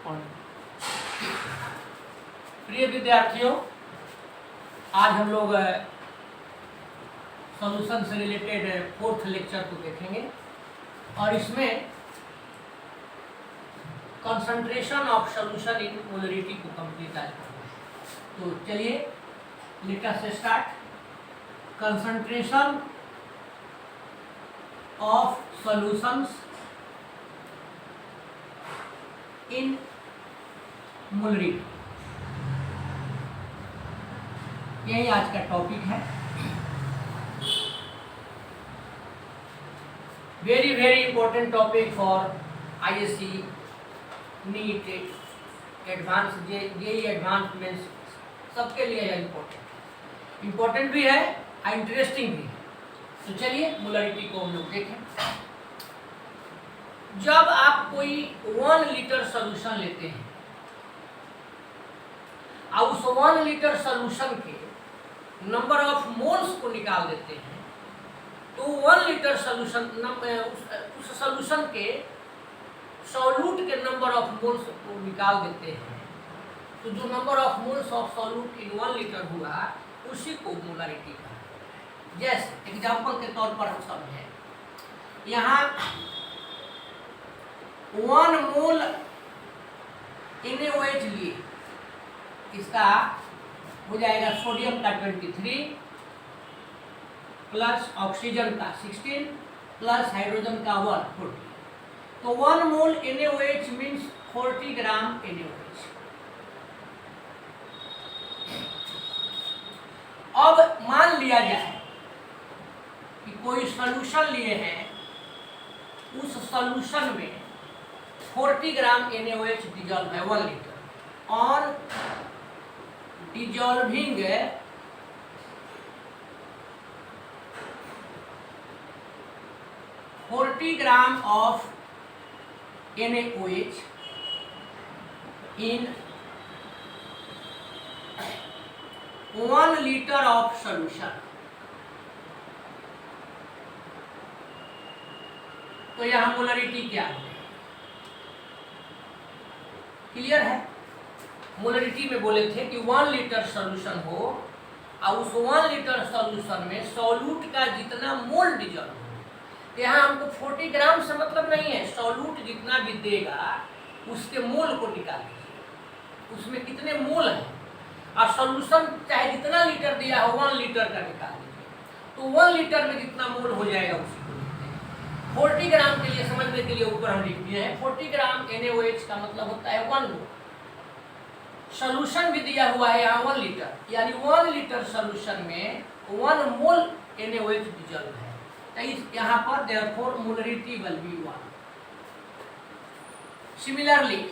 On. प्रिय विद्यार्थियों, आज हम लोग सॉल्यूशन से रिलेटेड फोर्थ लेक्चर को देखेंगे और इसमें concentration of solution in molarity को कंप्लीट आज करेंगे। तो चलिए let us start. Concentration of solutions in molarity, यही आज का टॉपिक है। Very very important topic for ISC, NEET, advance, JEE advance mains, सबके लिए यह इम्पोर्टेंट भी है और इंटरेस्टिंग भी है। तो चलिए मोलरिटी को हम लोग देखें। जब आप कोई 1 लीटर सॉल्यूशन लेते हैं और उस 1 लीटर सॉल्यूशन के नंबर ऑफ मोल्स को निकाल देते हैं, तो 1 लीटर सॉल्यूशन उस सॉल्यूशन के सॉल्यूट के नंबर ऑफ मोल्स को निकाल देते हैं, तो जो number of moles of solute in 1 litre हुआ उसी को मोलरिटी कहा। जैसे एग्जांपल के तौर पर हम समझें, यहाँ 1 मोल NaOH लिए, इसका हो जाएगा सोडियम का 23 प्लस ऑक्सीजन का 16 प्लस हाइड्रोजन का 40। तो 1 मोल NaOH मीन्स 40 ग्राम NaOH। अब मान लिया जाए कि कोई सॉल्यूशन लिए हैं, उस सॉल्यूशन में 40 ग्राम NaOH डिजॉल्व है 1 लीटर, और dissolving 40 gram of NaOH in 1 litre of solution. तो यहां मोलरिटी क्या है, क्लियर है। मोलरिटी में बोले थे कि 1 लीटर सॉल्यूशन हो और उस 1 लीटर सॉल्यूशन में सॉल्यूट का जितना मोल डिजॉल्व हो। यहाँ हमको 40 ग्राम से मतलब नहीं है, सॉल्यूट जितना भी देगा उसके मोल को निकाल लीजिए, उसमें कितने मोल हैं, और सॉल्यूशन चाहे जितना लीटर दिया हो 1 लीटर का निकाल लीजिए, तो 1 लीटर में जितना मोल हो जाएगा उसी को लिखते हैं। 40 ग्राम के लिए समझने के लिए ऊपर हम लिख दिए हैं, 40 ग्राम NaOH का मतलब होता है 1 मोल। सॉल्यूशन भी दिया हुआ है यहाँ 1 लीटर, यानी 1 लीटर सॉल्यूशन में 1 मोल NaOH डिजॉल्व है। तो इस यहाँ पर therefore molarity will be 1। Similarly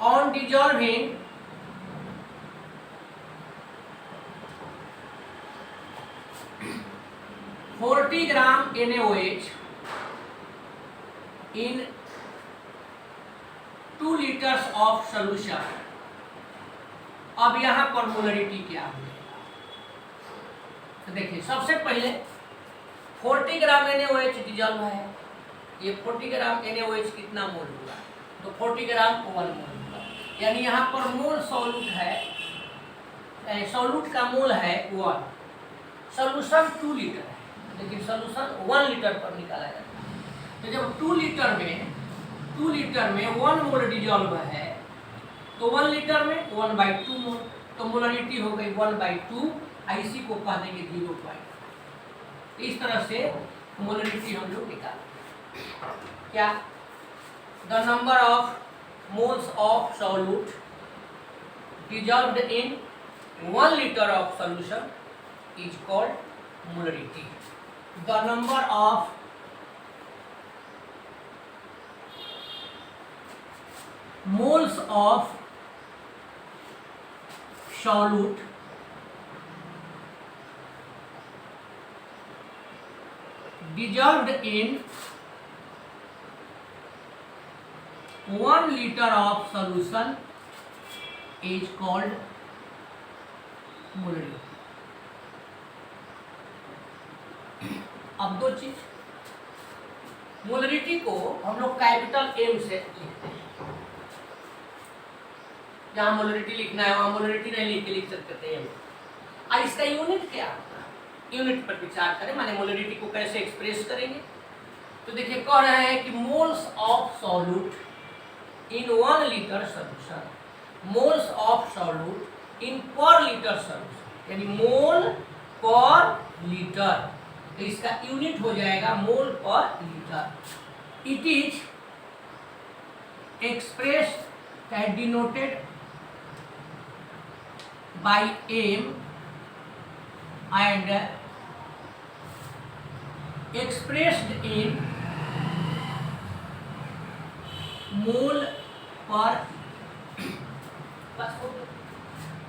on dissolving 40 gram NaOH in 2 litres of solution, अब यहां पर मोलरिटी क्या है, तो देखिए सबसे पहले 40 ग्राम NaOH डिजॉल्व है, ये 40 ग्राम NaOH कितना मोल हुआ, तो 40 ग्राम 1 मोल हुआ, यानी यहाँ पर मोल सॉल्यूट है, सॉल्यूट का मोल है 1, सॉल्यूशन 2 लीटर है, लेकिन सॉल्यूशन 1 लीटर पर निकाला जाता है। तो जब 2 लीटर में 1 मोल डिजॉल्व है, तो 1 लीटर में 1/2 मोल, तो मोलरिटी हो गई 1/2, इसी को कह देंगे 0.5। इस तरह से मोलरिटी हम लोग निकालेंगे। क्या? The number of moles of solute dissolved in 1 liter of solution is called molarity. The number of moles of solute dissolved in 1 liter of solution is called molarity. अब दो चीज, मोलरिटी को हम लोग कैपिटल एम से लिखते हैं। जहां मोलरिटी लिखना है वहां मोलरिटी नहीं लिख के लिख सकते थे एम। और इसका यूनिट क्या होता है, यूनिट पर विचार करें, माने मोलरिटी को कैसे एक्सप्रेस करेंगे। तो देखिए कह रहे हैं कि moles of solute in 1 litre solution, moles of solute in पर लीटर सॉल्यूशन, यानी मोल पर लीटर, तो इसका यूनिट हो जाएगा mole per litre. It is expressed and denoted by M and expressed in mole per.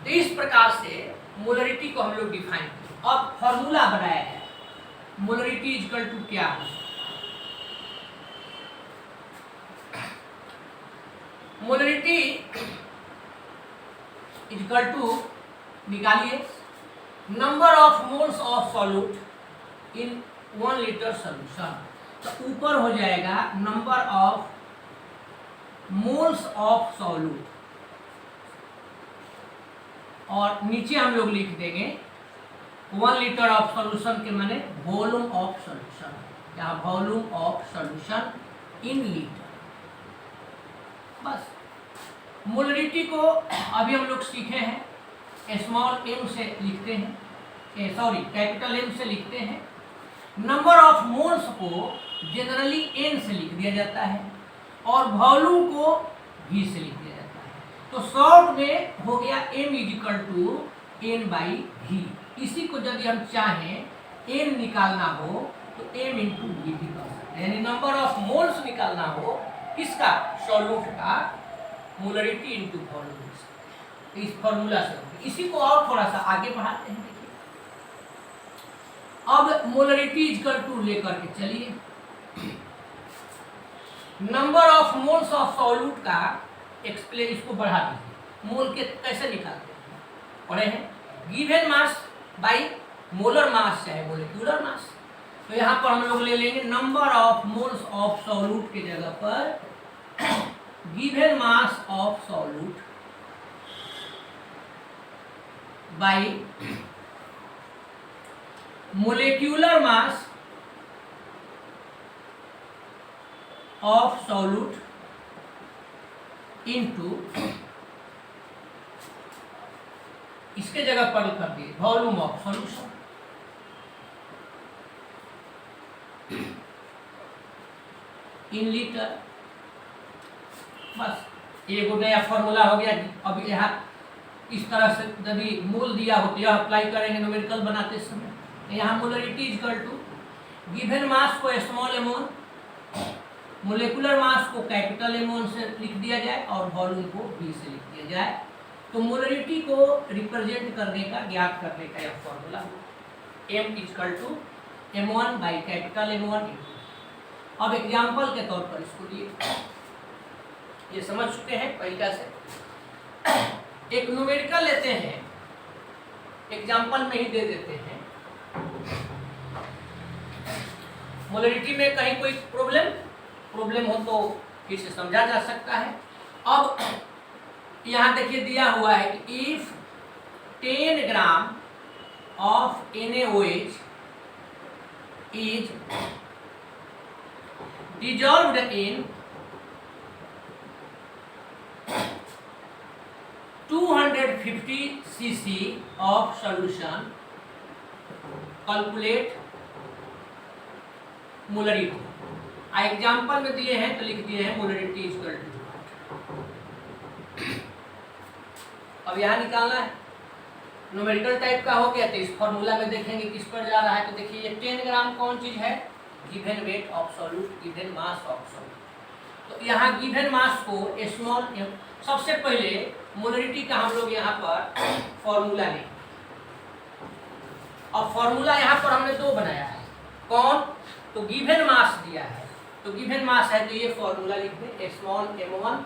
तो इस प्रकार से मोलरिटी को हम लोग डिफाइन करें। अब फॉर्मूला बनाया है, मोलरिटी इक्वल टू क्या है, मोलरिटी इक्वल टू निकालिए number of moles of solute in 1 litre solution. तो ऊपर हो जाएगा number of moles of solute और नीचे हम लोग लिख देंगे 1 लीटर ऑफ सॉल्यूशन के माने वॉल्यूम ऑफ सॉल्यूशन, या volume of solution in litre. बस मोलरिटी को अभी हम लोग सीखे हैं, स्मॉल एम से लिखते हैं, सॉरी कैपिटल एम से लिखते हैं। नंबर ऑफ मोल्स को जनरली एन से लिख दिया जाता है और वॉल्यूम को वी से लिख दिया जाता है। तो शॉर्ट में हो गया M is equal to N by V. इसी को यदि हम चाहें एन निकालना हो तो एम इंटू वी भी कर सकते हैं, यानी नंबर ऑफ मोल्स निकालना हो किसका, सॉल्यूट का, मोलरिटी इंटू वॉल्यूम। इस फॉर्मूला से इसी को और थोड़ा सा आगे बढ़ाते हैं। देखिए अब मोलरिटी इक्वल टू लेकर के चलिए number of moles of solute का एक्सप्लेन, इसको बढ़ा दीजिए। मोल के कैसे निकालते हैं पढ़े हैं, given mass by molar mass चाहे मोलिक्यूलर मास। तो यहाँ पर हम लोग ले लेंगे number of moles of solute की जगह पर given mass of solute by molecular mass of solute into, इसके जगह पर कर दिए volume of solution. In litre. बस एक नया फॉर्मूला हो गया। अब यहाँ इस तरह से यदि मोल दिया हो तो यह अप्लाई करेंगे न्यूमेरिकल बनाते समय। यहाँ molarity equal to given mass को स्मॉल एमोन, मोलेकुलर मास को कैपिटल एमोन से लिख दिया जाए और वॉल्यूम को वी से लिख दिया जाए। तो मोलरिटी को रिप्रेजेंट करने का, ज्ञात करने का यह formula M equal to m1 by capital M1। अब एग्जाम्पल के तौर पर इसको लिए, ये समझ चुके हैं पहले से। एक न्यूमेरिकल लेते हैं, एग्जाम्पल में ही दे देते हैं। मोलरिटी में कहीं कोई प्रॉब्लम हो तो इसे समझा जा सकता है। अब यहाँ देखिए दिया हुआ है कि if 10 gram of NaOH is dissolved in 250 cc of solution, calculate molarity। Example में दिए हैं तो लिख दिए हैं मोलरिटी इक्वल टू। अब यहाँ निकालना है, न्यूमेरिकल टाइप का हो गया तो इस फॉर्मूला में देखेंगे किस पर जा रहा है। तो देखिए ये 10 ग्राम कौन चीज है, given weight of solute, given mass of solute. तो यहाँ गिवन मास को स्मॉल एम, सबसे पहले मोलरिटी का हम लोग यहाँ पर फॉर्मूला लें। अब फॉर्मूला यहाँ पर हमने दो बनाया है, कौन, तो गिवन मास दिया है, तो गिवन मास है तो ये फॉर्मूला लिख दें small m1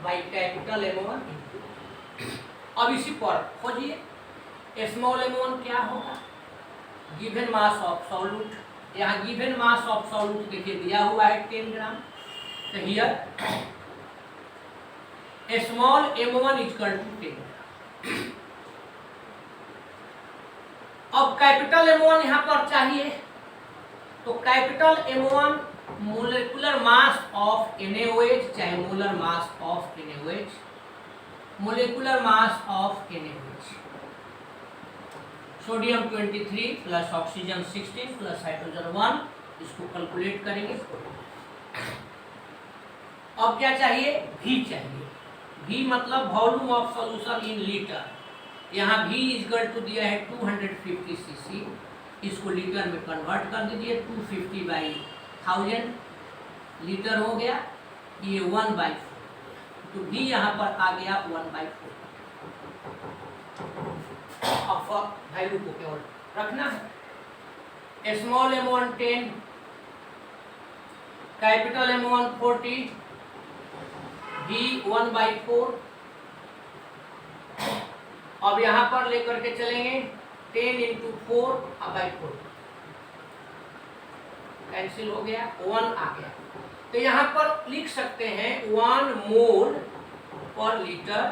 by capital M1। अब इसी पर खोजिए स्मॉल m1 क्या होगा, गिवन मास ऑफ सॉल्यूट यहाँ गिवन मास ऑफ सॉल्यूट देखिए दिया हुआ है 10 ग्राम। तो here small m1 equal to 10 gram. अब कैपिटल M1 यहाँ पर चाहिए, तो capital M1 molecular mass of NaOH, चाहे molar mass of NaOH, molecular mass of NaOH, sodium 23 plus oxygen 16 plus hydrogen 1, इसको कैलकुलेट करेंगे। अब क्या चाहिए? V चाहिए। V मतलब volume of solution in litre. यहाँ V इक्वल टू दिया है 250 cc, इसको लीटर में कन्वर्ट कर दीजिए। 250 बाई 1000 लीटर हो गया, ये 1/4, तो V यहाँ पर आ गया 1/4। अब वैल्यू को केवल रखना है। Small m1 10, capital M1 40, V 1/4। अब यहाँ पर लेकर के चलेंगे 10 × 4/4, कैंसिल हो गया, 1 आ गया। तो यहाँ पर लिख सकते हैं 1 मोल पर लीटर,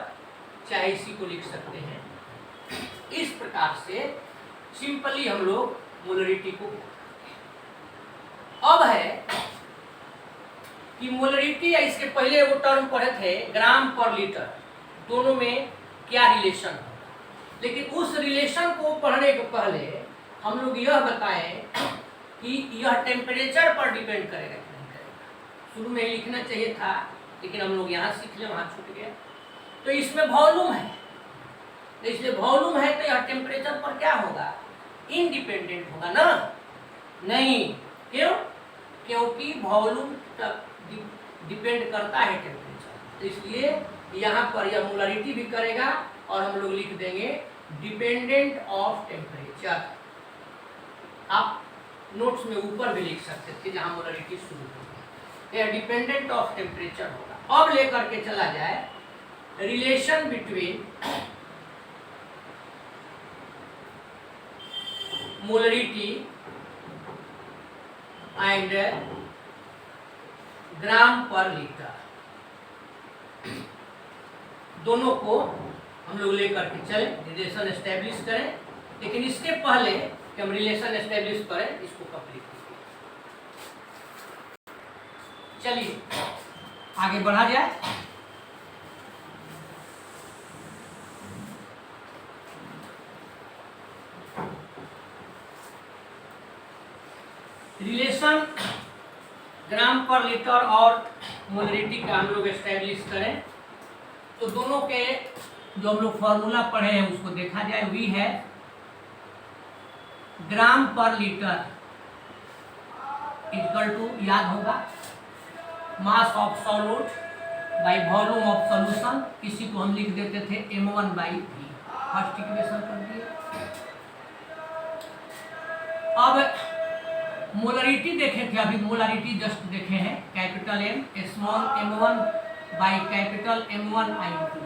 चाहे इसी को लिख सकते हैं। इस प्रकार से सिंपली हम लोग मोलरिटी को। अब है कि मोलरिटी या इसके पहले वो टर्म पढ़े थे ग्राम पर लीटर, दोनों में क्या रिलेशन है। लेकिन उस रिलेशन को पढ़ने के पहले हम लोग यह बताएं कि यह टेम्परेचर पर डिपेंड करेगा कि नहीं करेगा। शुरू में ही लिखना चाहिए था, लेकिन हम लोग यहाँ सीख ले, वहाँ छूट गया। तो इसमें वॉल्यूम है, तो इसलिए वॉल्यूम है तो यह टेम्परेचर पर क्या होगा? इंडिपेंडेंट होगा ना? नहीं। क्यों? क्योंकि वॉल्यूम डिपेंड करता है टेम्परेचर, तो इसलिए यहाँ पर यह मोलरिटी भी करेगा और हम लोग लिख देंगे डिपेंडेंट ऑफ टेम्परेचर। आप नोट्स में ऊपर भी लिख सकते थे जहाँ मोलरिटी शुरू होगी, यह डिपेंडेंट ऑफ टेम्परेचर होगा। अब लेकर के चला जाए रिलेशन बिटवीन मोलरिटी एंड ग्राम पर लीटर, दोनों को हम लोग लेकर के चले, रिलेशन एस्टेब्लिश करें। लेकिन इसके पहले कि हम रिलेशन एस्टेब्लिश करें, इसको कंप्लीट करें। चलिए आगे बढ़ा जाए। रिलेशन ग्राम पर लीटर और मोलरिटी का हम लोग एस्टेब्लिश करें, तो दोनों के जो हम लोग फॉर्मूला पढ़े हैं उसको देखा जाए। वी है ग्राम पर लीटर इक्वल टू, याद होगा, मास of solute by volume of solution. इसी को हम लिख देते थे m1/v। फर्स्ट इक्वेशन कर दिए। अब मोलरिटी देखे थे, अभी मोलरिटी जस्ट देखे हैं, capital M small m1 by capital M1 I2।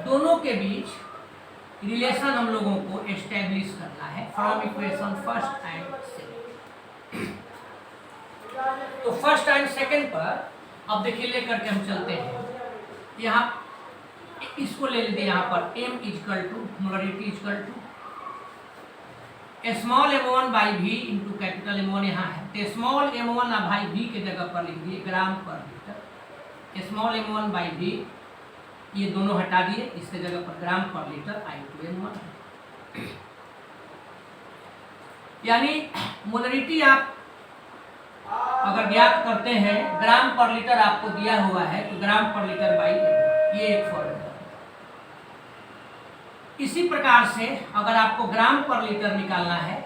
दोनों के बीच रिलेशन हम लोगों को एस्टेब्लिश करना है from equation first and second. तो फर्स्ट एंड सेकंड पर अब देखिए लेकर के हम चलते हैं। यहाँ इसको ले लीजिए, यहाँ पर M equal to molarity equal to small m1/v into capital M1 यहाँ है, तो स्मॉल m1/v के जगह पर लिख दिए ग्राम पर लीटर। स्मॉल m1/v ये दोनों हटा दिए, इसके जगह पर ग्राम पर लीटर I2N1 है। यानी मोलरिटी आप अगर ज्ञात करते हैं, ग्राम पर लीटर आपको दिया हुआ है, तो ग्राम पर लीटर बाई ये एक फॉर्मूला। इसी प्रकार से अगर आपको ग्राम पर लीटर निकालना है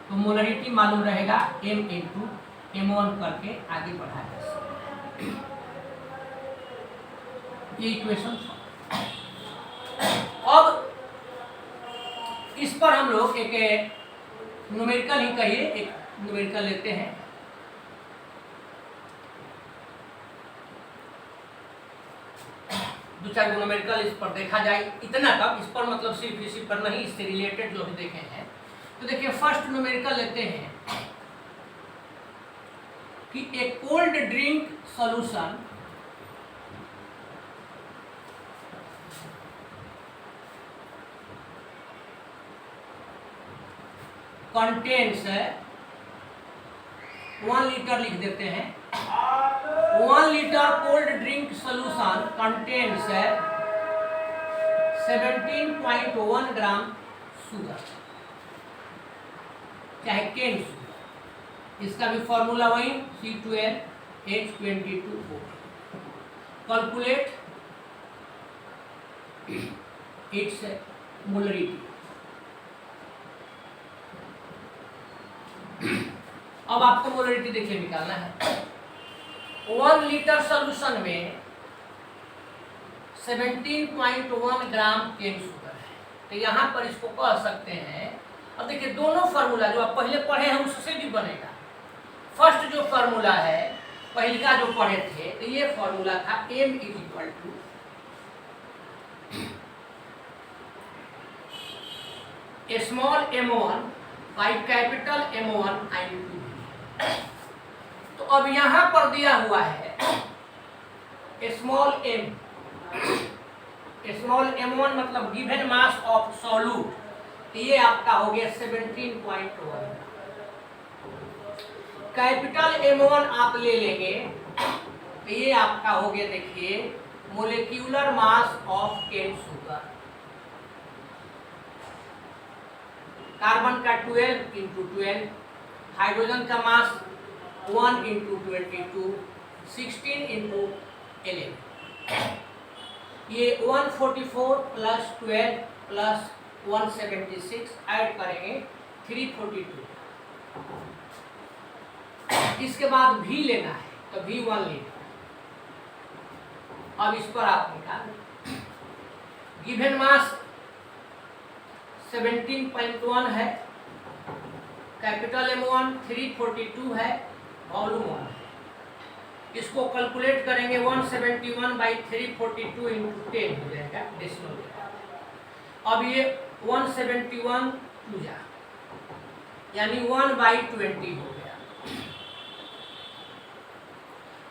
तो मोलरिटी मालूम रहेगा M इंटू M1 करके आगे बढ़ा जा सकते हैं। ये इक्वेशन। अब इस पर हम लोग एक न्यूमेरिकल ही कहिए, एक न्यूमेरिकल लेते हैं। दो चार न्यूमेरिकल इस पर देखा जाए, इतना कब इस पर मतलब सिर्फ इसी पर नहीं, इससे रिलेटेड जो भी देखे हैं तो देखिए फर्स्ट न्यूमेरिकल लेते हैं कि ए cold drink solution contains 1 litre लिख देते हैं 1 litre cold drink solution contains 17.1 gram sugar, चाहे केन शुगर। इसका भी फॉर्मूला वही C12H22O। Calculate its molarity. अब आपको मोलरिटी देखिए निकालना है। 1 लीटर सॉल्यूशन में 17.1 ग्राम केन शुगर है, तो यहाँ पर इसको कह सकते हैं। अब देखिए दोनों फार्मूला जो आप पहले पढ़े हैं उससे भी बनेगा। फर्स्ट जो फार्मूला है पहले का जो पढ़े थे, तो ये फार्मूला था M equal to small m1 by capital M1 into V। तो अब यहाँ पर दिया हुआ है स्मॉल m1 मतलब गिवन मास ऑफ सॉल्यूट, तो ये आपका हो गया 17.1। कैपिटल M1 आप ले लेंगे तो ये आपका हो गया देखिए molecular mass of cane sugar. Carbon का 12 इंटू 12, हाइड्रोजन का मास 1 इंटू 22, 16 इंटू 11। ये 144 प्लस 12 प्लस 176 ऐड करेंगे 342। इसके बाद भी लेना है तो भी 1 लीटर। अब इस पर आप निकाल गिवन मास 17.1 है, कैपिटल M1 342 है, वॉल्यूम 1 है। इसको कैलकुलेट करेंगे 171 बाई 342 इंटू 10 हो जाएगा डेसिमल। अब ये 171 टू जा यानी 1/20 हो गया।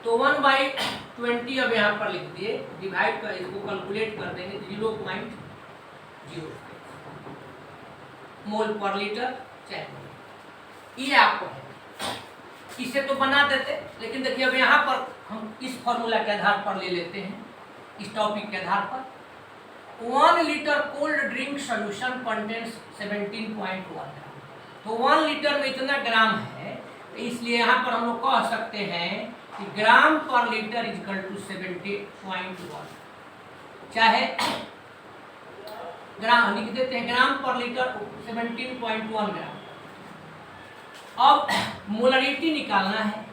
तो 1/20 अब यहाँ पर लिख दिए, डिवाइड कर इसको कैलकुलेट कर देंगे 0.05 मोल पर लीटर चाहे। ये आपको इसे तो बना देते, लेकिन देखिए अब यहाँ पर हम इस फॉर्मूला के आधार पर ले लेते हैं, इस टॉपिक के आधार पर। 1 litre cold drink solution contains 17.1 ग्राम। तो 1 लीटर में इतना ग्राम है, तो इसलिए यहाँ पर हम लोग कह सकते हैं कि ग्राम पर लीटर इक्वल टू 70.1, चाहे ग्राम लिख देते हैं, ग्राम पर लीटर 17.1 ग्राम। अब मोलरिटी निकालना है,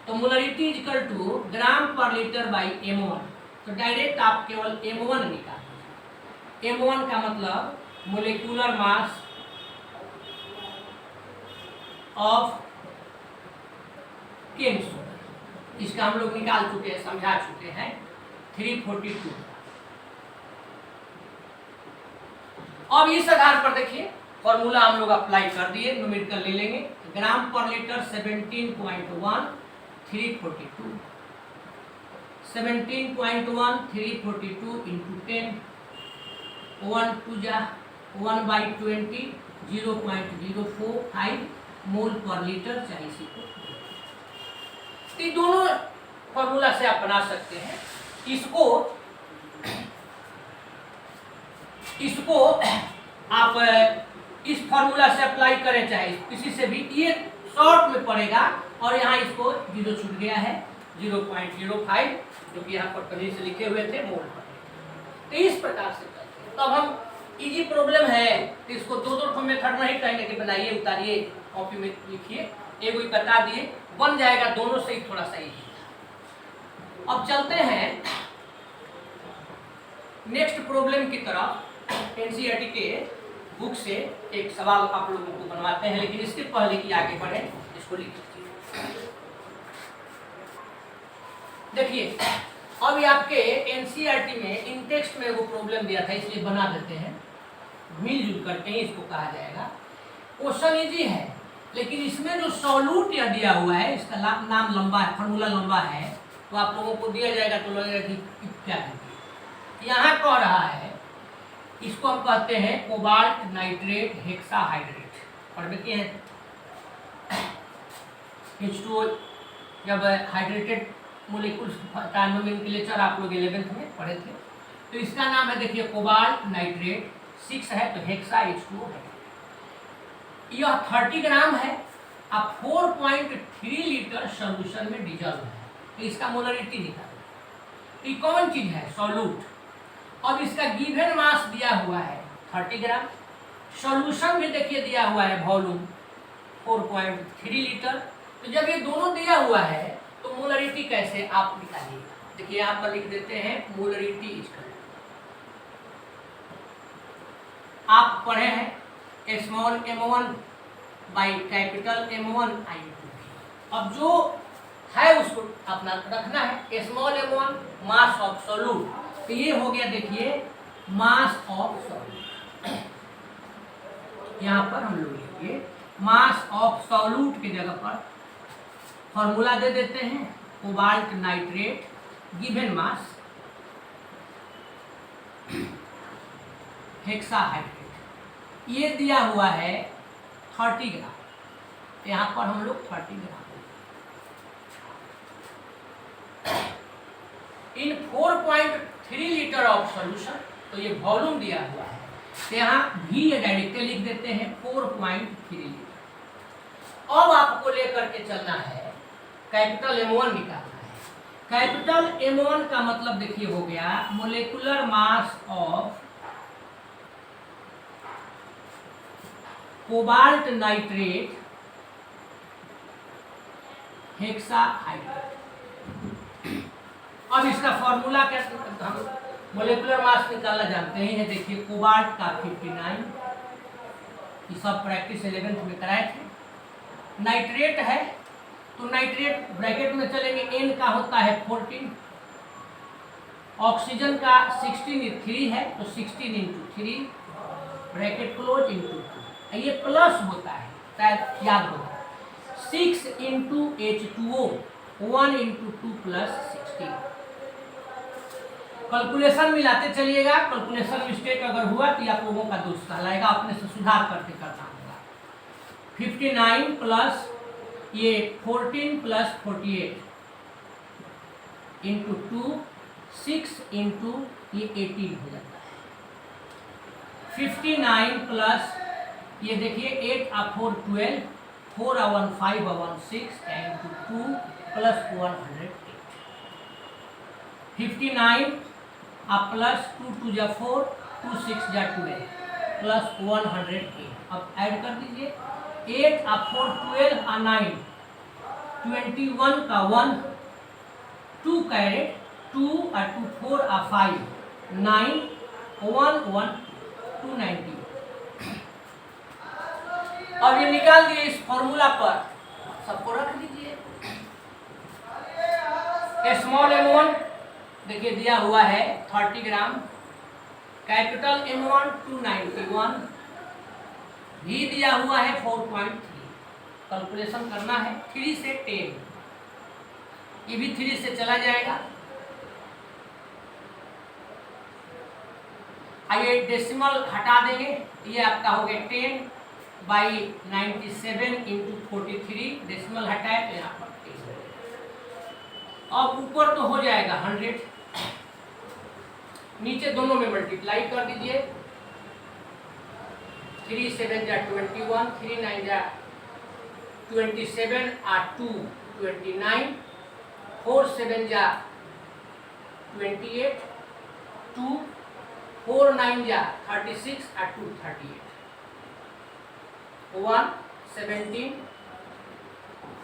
तो मोलरिटी इक्वल टू ग्राम पर लीटर बाई M1। तो डायरेक्ट आप केवल M1 निकाल। M1 का मतलब molecular mass of cane sugar. इसका हम लोग निकाल चुके हैं, समझा चुके हैं 342। अब इस आधार पर देखिए फॉर्मूला हम लोग अप्लाई कर दिए, न्यूमेरिकल ले लेंगे। ग्राम पर लीटर 17.1 342, 17.1 342 इंटू 10, 1 2 जा 1/20 0.045 मोल पर लीटर चाहिए इसी को। तो दोनों फॉर्मूला से आप बना सकते हैं। इसको आप इस फॉर्मूला से अप्लाई करें चाहे किसी से भी, ये शॉर्ट में पड़ेगा। और यहाँ इसको 0 छूट गया है 0.05, जो कि यहाँ पर कहीं से लिखे हुए थे मोल पर। तो इस प्रकार से करते हैं। तो अब हम इजी प्रॉब्लम है तो इसको दो मेथड नहीं कहेंगे कि बनाइए उतारिए कॉपी में लिखिए, एक ही बता दिए बन जाएगा, दोनों से ही थोड़ा सा इजी। अब चलते हैं नेक्स्ट प्रॉब्लम की तरफ। एनसीईआरटी के बुक से एक सवाल आप लोगों को बनवाते हैं, लेकिन इसके पहले कि आगे बढ़े इसको लिख लीजिए। देखिए अब आपके एनसीईआरटी में इन टेक्स्ट में वो प्रॉब्लम दिया था, इसलिए बना देते हैं, मिलजुल करके ही इसको कहा जाएगा। क्वेश्चन इजी है, लेकिन इसमें जो सॉल्यूट यह दिया हुआ है, इसका नाम लंबा है, फॉर्मूला लंबा है, तो आप लोगों को दिया जाएगा तो लगेगा कि क्या है। यहाँ कह रहा है, इसको हम कहते हैं कोबाल्ट नाइट्रेट हेक्साहाइड्रेट। पढ़ देते हैं H2O, जब हाइड्रेटेड मोलिक्यूल्स नोमेनक्लेचर आप लोग 11th में पढ़े थे। तो इसका नाम है, देखिए, कोबाल्ट नाइट्रेट, 6 है तो हेक्सा H2O है। यह 30 ग्राम है, अब 4.3 लीटर सॉल्यूशन में डिजॉल्व है, तो इसका मोलरिटी निकालो। ये कौन चीज है? सॉल्यूट। अब इसका गिवन मास दिया हुआ है 30 ग्राम, सॉल्यूशन भी देखिए दिया हुआ है वॉल्यूम 4.3 लीटर। तो जब ये दोनों दिया हुआ है तो मोलरिटी कैसे आप निकालिएगा? देखिए यहाँ पर लिख देते हैं मोलरिटी इसका। आप पढ़े हैं small m1 by capital M1 I2। अब जो है उसको अपना रखना है, small m1 mass of solute, तो ये हो गया, देखिए, मास ऑफ सॉल्यूट। यहाँ पर हम लोग लिखिए मास ऑफ सॉल्यूट की जगह पर फॉर्मूला दे देते हैं, cobalt nitrate given mass hexahydrate, ये दिया हुआ है 30 ग्राम। यहाँ पर हम लोग 30 ग्राम इन 4.3 लीटर ऑफ सॉल्यूशन, तो ये वॉल्यूम दिया हुआ है, तो यहाँ भी डायरेक्टली लिख देते हैं 4.3 लीटर। अब आपको लेकर के चलना है, कैपिटल M1 निकालना है। कैपिटल M1 का मतलब देखिए हो गया molecular mass of cobalt nitrate hexahydrate. अब इसका फॉर्मूला क्या, हम मोलेकुलर मास निकालना जानते ही है। देखिए कोबाल्ट का 59, ये सब प्रैक्टिस 11th में कराए थे। नाइट्रेट है तो नाइट्रेट ब्रैकेट में चलेंगे, N का होता है 14, ऑक्सीजन का 16 3 है तो 16 × 3 ब्रैकेट क्लोज × 2, ये प्लस होता है, शायद याद होगा, 6 × H2O 1 × 2 + 16। कैलकुलेशन मिलाते चलिएगा, कैलकुलेशन मिस्टेक अगर हुआ तो आप लोगों का दोष कहलाएगा, अपने से सुधार करके करना होगा। 59 प्लस ये 14 + 48 × 2 6 × ये 18 हो जाता है। 59 प्लस ये देखिए 8 और 4 12, 4 और 1 5 और 1 6 × 2 + 108। 59 आप प्लस 2 2 जा 4, 2 6 जा 12 प्लस 108। अब ऐड कर दीजिए, 8 और 4 12 और 9 21 का 1, 2 कैरेट 2 और 2 4 और 5 9 1 1 290। अब ये निकाल दिए इस फॉर्मूला पर, सबको रख दीजिए। स्मॉल m1 देखिए दिया हुआ है 30 ग्राम, कैपिटल M1 291, भी दिया हुआ है 4.3। कैलकुलेशन करना है 3 से 10, ये भी 3 से चला जाएगा। आइए डेसिमल हटा देंगे, ये आपका हो गया 10/97 × 43, डेसिमल हटाए तो यहाँ पर 10। अब ऊपर तो हो जाएगा 100, नीचे दोनों में मल्टीप्लाई कर दीजिए। 3 7 जा 21, 3 9 जा 27 और 2 29, 4 7 जा 28, 2 4 9 जा 36 और 2 38, 1 17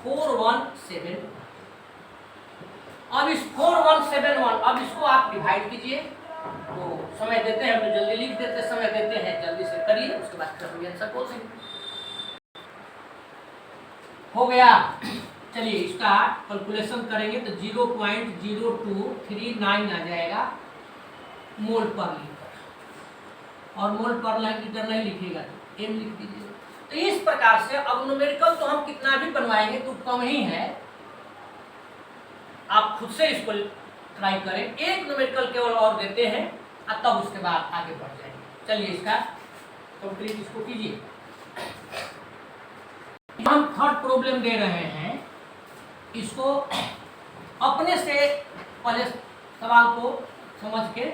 4 1 7। अब इस 4 1 7 1, अब इसको आप डिवाइड कीजिए, तो समय देते हैं तो जल्दी लिख देते, समय देते हैं जल्दी से करिए, उसके बाद फिर आंसर बोल सकते हो गया। चलिए इसका कैलकुलेशन करेंगे तो 0.0239 आ जाएगा मोल पर लीटर, और मोल पर लीटर नहीं लिखिएगा तो m लिख दीजिए। तो इस प्रकार से अब न्यूमेरिकल तो हम कितना भी बनवाएंगे तो कम ही है, आप खुद से इसको ट्राई करें। एक न्यूमेरिकल केवल और देते हैं और तब उसके बाद आगे बढ़ जाएंगे। चलिए इसका कंप्लीट इसको कीजिए। हम थर्ड प्रॉब्लम दे रहे हैं, इसको अपने से पहले सवाल को समझ के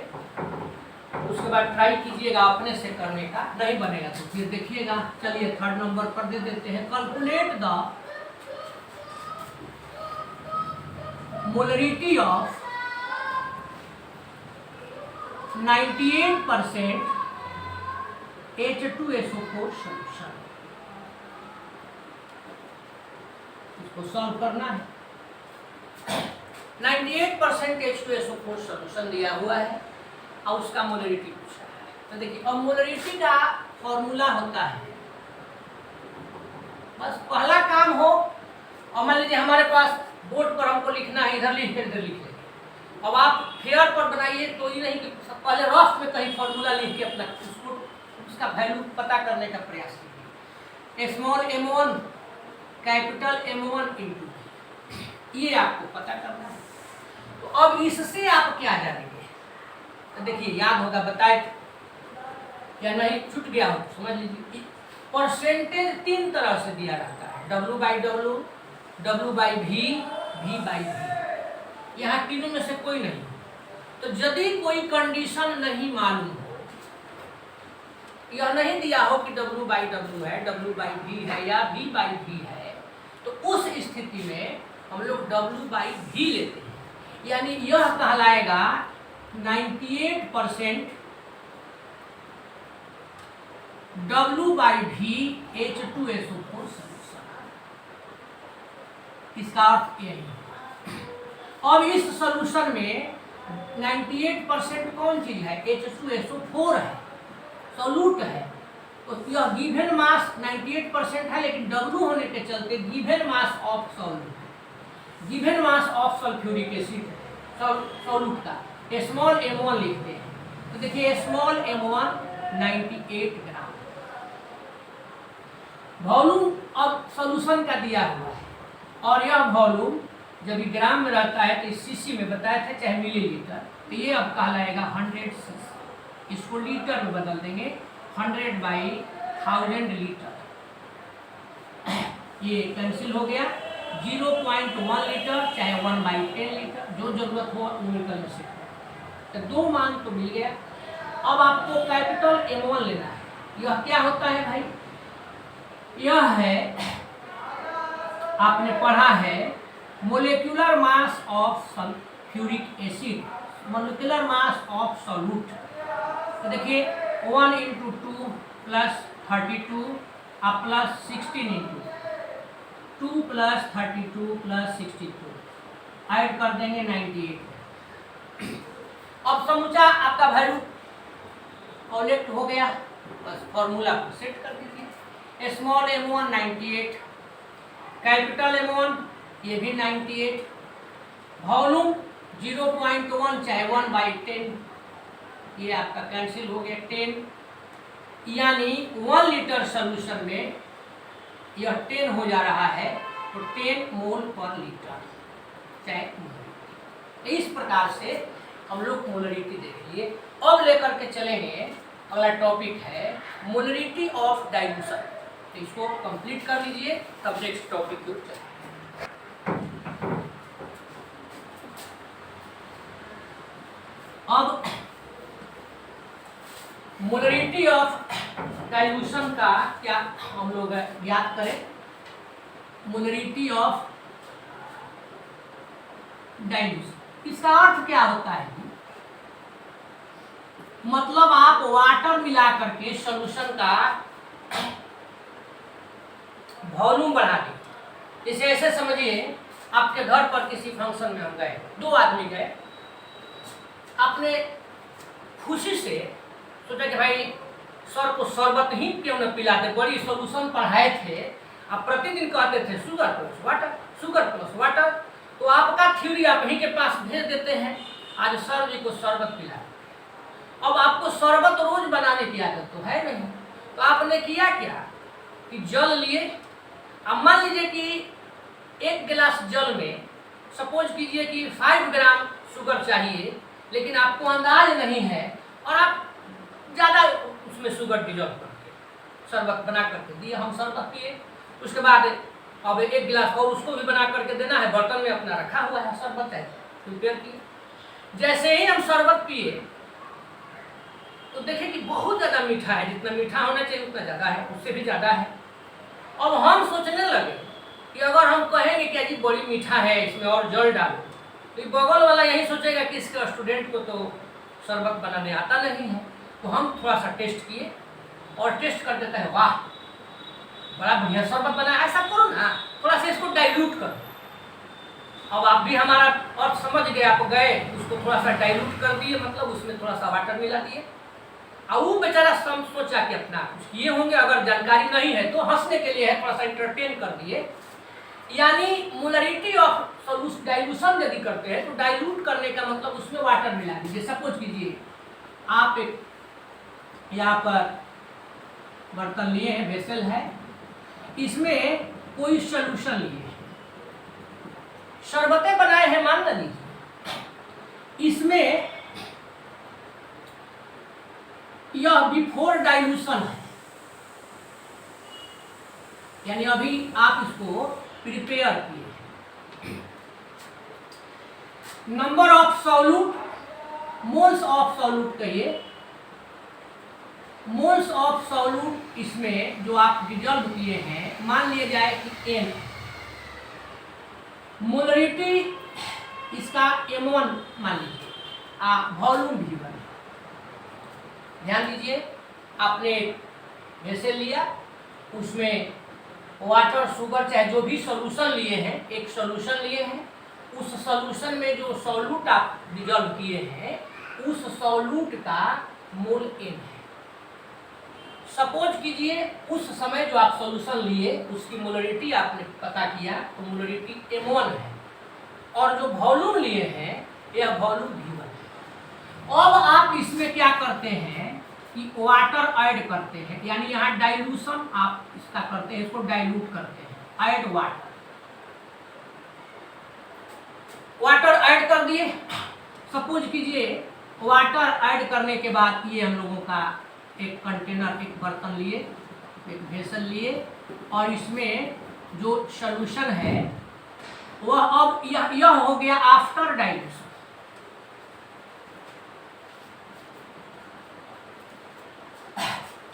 उसके बाद ट्राई कीजिएगा अपने से करने का, नहीं बनेगा तो फिर देखिएगा। चलिए थर्ड नंबर पर दे देते हैं, calculate the molarity of 98% H2SO4 solution. इसको सॉल्व करना है। 98% H2SO4 सॉल्यूशन दिया हुआ है और उसका मोलरिटी पूछा है। तो देखिए अब मोलरिटी का फॉर्मूला होता है, बस पहला काम हो, और मान लीजिए हमारे पास बोर्ड पर हमको लिखना है, इधर लिख कर इधर लिख लेंगे। अब आप फेयर पर बनाइए तो ये नहीं कि पहले रफ में कहीं फॉर्मूला लिख के अपना उसको उसका वैल्यू पता करने का प्रयास कीजिए। Small m1 capital M1 into, ये आपको पता करना है। तो अब इससे आप क्या जानेंगे, तो देखिए याद होगा, बताए या नहीं, छूट गया हो समझ लीजिए। परसेंटेज 3 तरह से दिया रहता है, W/W, W/V, V/V। यहाँ तीनों में से कोई नहीं। तो यदि कोई कंडीशन नहीं मालूम हो, यह नहीं दिया हो कि W/W है, W/V है या V/V है, तो उस स्थिति में हम लोग W/V लेते हैं। यानी यह कहलाएगा 98% W/V H2SO4 सॉल्यूशन। इसका अर्थ यही है। अब इस सॉल्यूशन में 98% कौन चीज है, H2SO4 है, सॉल्यूट है। तो यह गिवन मास 98% है, लेकिन W होने के चलते given mass of solute, given mass of sulphuric acid solute का स्मॉल m1 लिखते हैं। तो देखिए स्मॉल m1 98 ग्राम। वॉल्यूम अब सॉल्यूशन का दिया हुआ है, और यह वॉल्यूम जब ग्राम में रहता है तो इस सीसी में बताया था, चाहे मिलीलीटर, तो ये अब कहलाएगा 100 सीसी। इसको लीटर में बदल देंगे, 100/1000 लीटर। ये कैंसिल हो गया। 0.1 लीटर चाहे 1/10 लीटर, जो जरूरत हो न्यूमेरिकल में सेट करें। तो 2 मान तो मिल गया। अब आपको कैपिटल M1 लेना है। यह क्या होता है भाई, यह है, आपने पढ़ा है molecular mass of sulphuric acid, molecular mass of solute. तो देखिए 1 × 2 + 32 + 16 × 2 + 32 + 62 ऐड कर देंगे 98। अब समूचा आपका वैल्यू कलेक्ट हो गया, बस फॉर्मूला को सेट कर दीजिए। स्मॉल m1 98, कैपिटल M1 ये भी 98, वॉल्यूम 0.1 चाहे 1/10, ये आपका कैंसिल हो गया 10। यानी 1 लीटर सॉल्यूशन में यह 10 हो जा रहा है, तो 10 मोल पर लीटर चाहे मोलरिटी। इस प्रकार से हम लोग मोलरिटी देखेंगे। अब लेकर के चलेंगे, अगला टॉपिक है मोलरिटी ऑफ डाइल्यूशन। तो इसको कंप्लीट कर लीजिए, तब नेक्स्ट टॉपिक को चलेंगे। अब मोलरिटी ऑफ डाइल्यूशन का क्या हम लोग याद करें। मोलरिटी ऑफ डाइल्यूशन, इसका अर्थ क्या होता है, मतलब आप वाटर मिला करके सॉल्यूशन का वॉल्यूम बढ़ा दें। जैसे ऐसे समझिए, आपके घर पर किसी फंक्शन में हम गए, 2 आदमी गए, आपने खुशी से सोचा कि भाई सर को शरबत ही क्यों न पिलाते, बड़ी सॉल्यूशन पढ़ाए थे, आप प्रतिदिन कहते थे sugar plus water, sugar plus water, तो आपका थ्योरी आप ही के पास भेज देते हैं, आज सर जी को शरबत पिला। अब आपको शरबत रोज बनाने की आदत तो है नहीं, तो आपने किया क्या, कि जल लिए, अब मान लीजिए कि 1 गिलास जल में सपोज कीजिए कि 5 ग्राम शुगर चाहिए, लेकिन आपको अंदाज नहीं है और आप ज़्यादा उसमें शुगर डिजॉल्व करके शरबत बना करके दिए, हम शरबत पिए। उसके बाद अब 1 गिलास और उसको भी बना करके देना है, बर्तन में अपना रखा हुआ है शरबत है, प्रिपेयर किए। जैसे ही हम शरबत पिए तो देखिए कि बहुत ज़्यादा मीठा है, जितना मीठा होना चाहिए उतना ज़्यादा है, उससे भी ज़्यादा है। अब हम सोचने लगे कि अगर हम कहेंगे कि अजी बड़ी मीठा है, इसमें और जल डालो, तो बगल वाला यही सोचेगा कि इसके स्टूडेंट को तो शरबत बनाने आता नहीं है। तो हम थोड़ा सा टेस्ट किए और टेस्ट कर देता है, वाह बड़ा बढ़िया शरबत बना, ऐसा करो ना थोड़ा सा इसको डाइल्यूट करो। अब आप भी हमारा अर्थ समझ गए, आप गए उसको थोड़ा सा डाइल्यूट कर दिए, मतलब उसमें थोड़ा सा वाटर मिला दिए, और वो बेचारा सोचा कि अपना कुछ किए होंगे, अगर जानकारी नहीं है तो हंसने के लिए है, थोड़ा सा इंटरटेन कर दिए। यानी मोलरिटी ऑफ डाइल्यूशन यदि करते हैं तो डाइल्यूट करने का मतलब उसमें वाटर मिला दीजिए। सपोज कीजिए आप एक यहाँ पर बर्तन लिए हैं, वेसल है, इसमें कोई सोल्यूशन लिए हैं, शरबतें बनाए हैं मान लीजिए, इसमें यह बिफोर डाइल्यूशन है, यानी अभी आप इसको प्रिपेयर किए। Number of solute, moles of solute कहिए, मोल्स ऑफ सॉल्यूट इसमें जो आप डिजॉल्व किए हैं, मान लिया जाए कि n, मोलरिटी इसका m1 मान लीजिए, वॉल्यूम V1। ध्यान दीजिए, आपने वैसे लिया, उसमें वाटर शुगर चाहे जो भी सॉल्यूशन लिए हैं, एक सॉल्यूशन लिए हैं, उस सॉल्यूशन में जो सॉल्यूट आप डिजॉल्व किए हैं उस सॉल्यूट का मोल n है। सपोज कीजिए उस समय जो आप सॉल्यूशन लिए उसकी मोलरिटी आपने पता किया तो मोलरिटी m1 है, और जो वॉल्यूम लिए हैं यह वॉल्यूम V1 है। अब आप इसमें क्या करते हैं कि वाटर ऐड करते हैं, यानी यहाँ डाइल्यूशन आप इसका करते हैं, इसको डाइल्यूट करते हैं, ऐड वाटर, वाटर ऐड कर दिए। सपोज कीजिए वाटर ऐड करने के बाद ये हम लोगों का एक कंटेनर, एक बर्तन लिए, एक वेसल लिए, और इसमें जो सॉल्यूशन है वह अब यह हो गया आफ्टर डाइल्यूशन।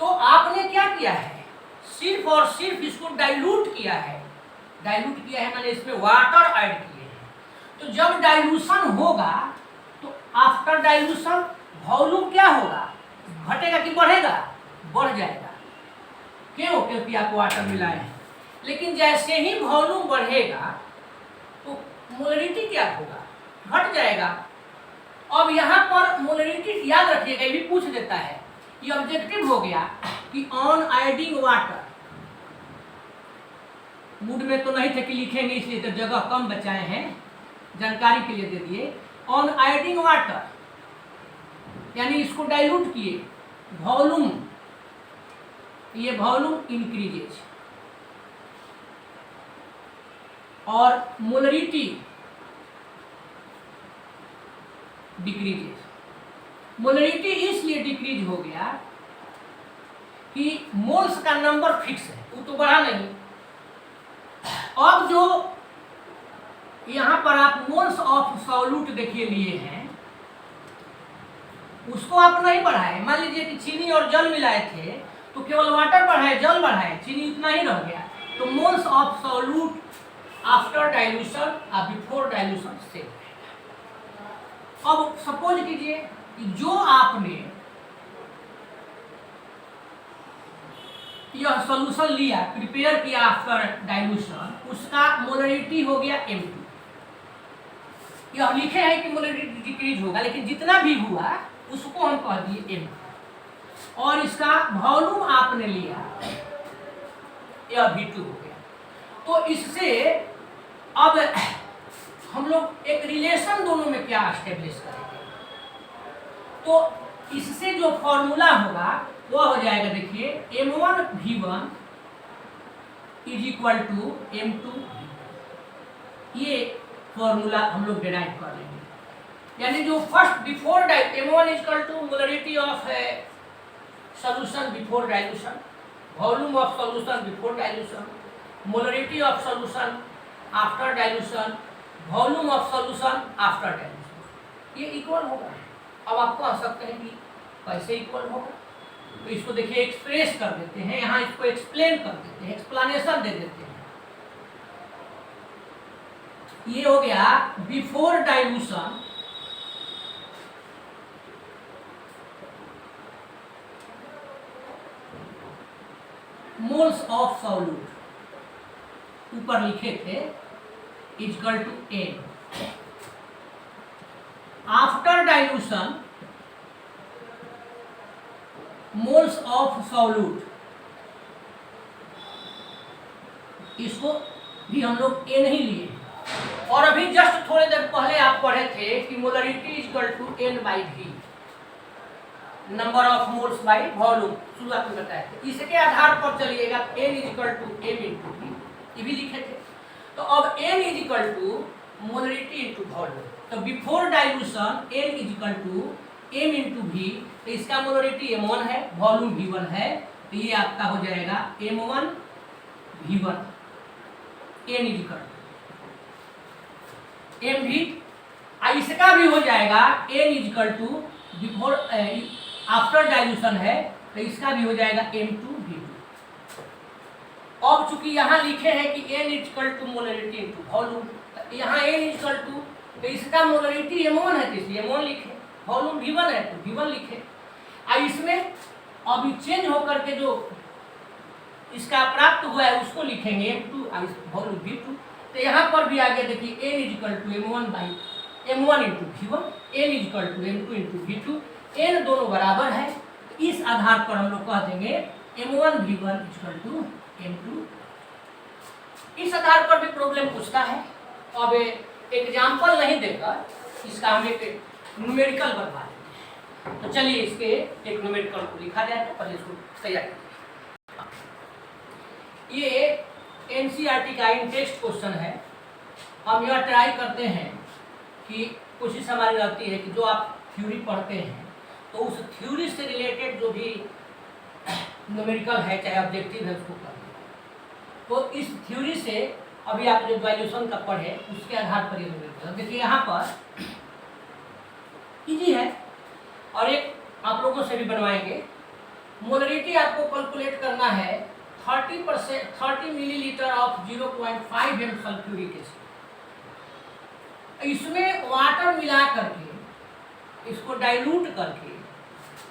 तो आपने क्या किया है, सिर्फ और सिर्फ इसको डाइल्यूट किया है, डाइल्यूट किया है माने इसमें वाटर ऐड किए हैं। तो जब डाइल्यूशन होगा तो आफ्टर डाइल्यूशन वॉल्यूम क्या होगा, घटेगा कि बढ़ेगा, बढ़ जाएगा। क्यों, क्योंकि आप वाटर मिलाए हैं। लेकिन जैसे ही वॉल्यूम बढ़ेगा तो मोलरिटी क्या होगा, घट जाएगा। अब यहाँ पर मोलरिटी याद रखिएगा, ये भी पूछ देता है, ये ऑब्जेक्टिव हो गया कि ऑन एडिंग वाटर, मूड में तो नहीं थे कि लिखेंगे इसलिए तो जगह कम बचाए हैं, जानकारी के लिए दे दिए। ऑन एडिंग वाटर यानी इसको डाइल्यूट किए, वॉल्यूम, ये वॉल्यूम इंक्रीजेज और मोलरिटी डिक्रीजेज। मोलरिटी इसलिए डिक्रीज हो गया कि मोल्स का नंबर फिक्स है, वो तो बढ़ा नहीं। अब जो यहाँ पर आप मोल्स ऑफ सॉल्यूट देखिए लिए हैं, उसको आप नहीं बढ़ाए। मान लीजिए कि चीनी और जल मिलाए थे तो केवल वाटर बढ़ाए, जल बढ़ाए, चीनी उतना ही रह गया। तो moles of solute after dilution और बिफोर डाइल्यूशन से। अब सपोज कीजिए कि जो आपने यह सॉल्यूशन लिया, प्रिपेयर किया आफ्टर डाइल्यूशन, उसका मोलरिटी हो गया m2। यह लिखे हैं कि मोलरिटी डिक्रीज होगा, लेकिन जितना भी हुआ उसको हम कह दिए m, और इसका वॉल्यूम आपने लिया, यह V2 हो गया। तो इससे अब हम लोग एक रिलेशन दोनों में क्या एस्टेब्लिश करेंगे, तो इससे जो फॉर्मूला होगा वह हो जाएगा, देखिए m1 V1 is equal to M2। ये फॉर्मूला हम लोग डिराइव कर लेंगे, यानी जो first before M1 is equal to molarity of solution before dilution, volume of solution before dilution, molarity of solution after dilution, volume of solution after dilution, ये equal होगा। अब आप कह सकते हैं कि कैसे इक्वल होगा, तो इसको देखिए एक्सप्रेस कर देते हैं, यहाँ इसको एक्सप्लेन कर देते हैं, एक्सप्लेनेशन दे देते हैं। ये हो गया before dilution moles of solute, ऊपर लिखे थे equal to N। After dilution moles of solute, इसको भी हम लोग A नहीं लिए। और अभी जस्ट थोड़ी देर पहले आप पढ़े थे कि molarity is equal to N/V, number of moles by volume, शुरुआत में बताए थे। इसके आधार पर चलिएगा N is equal to M into V, ये भी लिखे थे। तो अब N is equal to molarity into volume, तो before dilution N is equal to M into V, तो इसका मोलरिटी M1 है, वॉल्यूम V1 है, तो ये आपका हो जाएगा M1 V1, N is equal MV, इसका भी हो जाएगा N is equal to before after dilution है, तो इसका भी हो जाएगा M2 V2। अब चूंकि यहाँ लिखे हैं कि N is equal to molarity into volume, तो यहाँ N इज इक्वल टू, तो इसका मोलरिटी M1 है, तो इसलिए M1 लिखे, वॉल्यूम V1 है तो V1 लिखे। इसमें अभी चेंज होकर के जो इसका प्राप्त हुआ है उसको लिखेंगे M2, वॉल्यूम V2। तो यहाँ पर भी आगे देखिए N is equal to M1 into V1, N is equal to M2 into V2, N दोनों बराबर है। इस आधार पर हम लोग कह देंगे M1 V1 is equal to M2। इस आधार पर भी प्रॉब्लम पूछता है। अब एग्जाम्पल नहीं देकर इसका हम एक न्यूमेरिकल बनवा लेते हैं। तो चलिए इसके एक न्यूमेरिकल को लिखा जाए, तो पहले इसको तैयार करिए। ये NCERT का इन टेक्स्ट क्वेश्चन है। हम यह ट्राई करते हैं कि कोशिश हमारी रहती है कि जो आप थ्योरी पढ़ते हैं तो उस थ्योरी से रिलेटेड जो भी न्यूमेरिकल है चाहे ऑब्जेक्टिव है उसको कर दें। तो इस थ्योरी से अभी आप जो वैल्यूएशन का पढ़े उसके आधार पर ये न्यूमेरिकल देखिए, यहाँ पर इजी है और एक आप लोगों से भी बनवाएंगे। मोलरिटी आपको कैलकुलेट करना है 30 millilitre of 0.5 m sulphuric acid. इसमें वाटर मिला करके इसको डाइल्यूट करके